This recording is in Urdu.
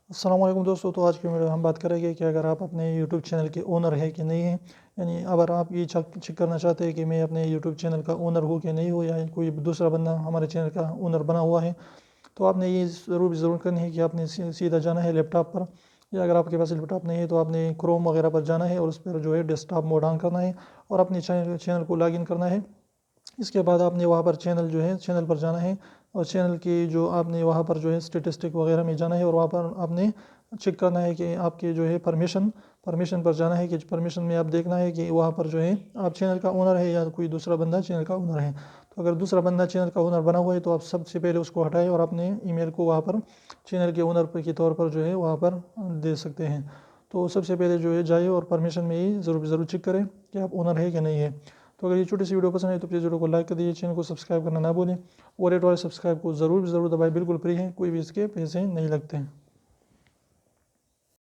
السلام علیکم دوستو، تو آج کی ویڈیو ہم بات کریں گے کہ اگر آپ اپنے یوٹیوب چینل کے اونر ہے کہ نہیں ہیں، یعنی اگر آپ یہ چیک کرنا چاہتے ہیں کہ میں اپنے یوٹیوب چینل کا اونر ہوں کہ نہیں ہوں، یا کوئی دوسرا بندہ ہمارے چینل کا اونر بنا ہوا ہے، تو آپ نے یہ ضرور کرنی ہے کہ آپ نے سیدھا جانا ہے لیپ ٹاپ پر، یا اگر آپ کے پاس لیپ ٹاپ نہیں ہے تو آپ نے کروم وغیرہ پر جانا ہے اور اس پر جو ہے ڈیسک ٹاپ موڈ آن کرنا ہے اور اپنے چینل کو لاگ ان کرنا ہے۔ اس کے بعد آپ نے وہاں پر چینل پر جانا ہے اور چینل کی جو آپ نے وہاں پر جو ہے اسٹیٹسٹک وغیرہ میں جانا ہے اور وہاں پر آپ نے چیک کرنا ہے کہ آپ کے جو ہے پرمیشن پر جانا ہے کہ پرمیشن میں آپ دیکھنا ہے کہ وہاں پر جو ہے آپ چینل کا اونر ہے یا کوئی دوسرا بندہ چینل کا اونر ہے۔ تو اگر دوسرا بندہ چینل کا اونر بنا ہوا ہے تو آپ سب سے پہلے اس کو ہٹائیں اور اپنے ای میل کو وہاں پر چینل کے اونر کے طور پر جو ہے وہاں پر دے سکتے ہیں۔ تو سب سے پہلے جو ہے جائے اور پرمیشن میں ہی ضرور چیک کریں کہ آپ اونر ہے کہ نہیں ہے۔ تو اگر یہ چھوٹی سی ویڈیو پسند ہے تو پلیز ویڈیو کو لائک کر دیجیے، چینل کو سبسکرائب کرنا نہ بھولیں اور ریڈ والے سبسکرائب کو ضرور دبائیں، بالکل فری ہیں، کوئی بھی اس کے پیسے نہیں لگتے ہیں۔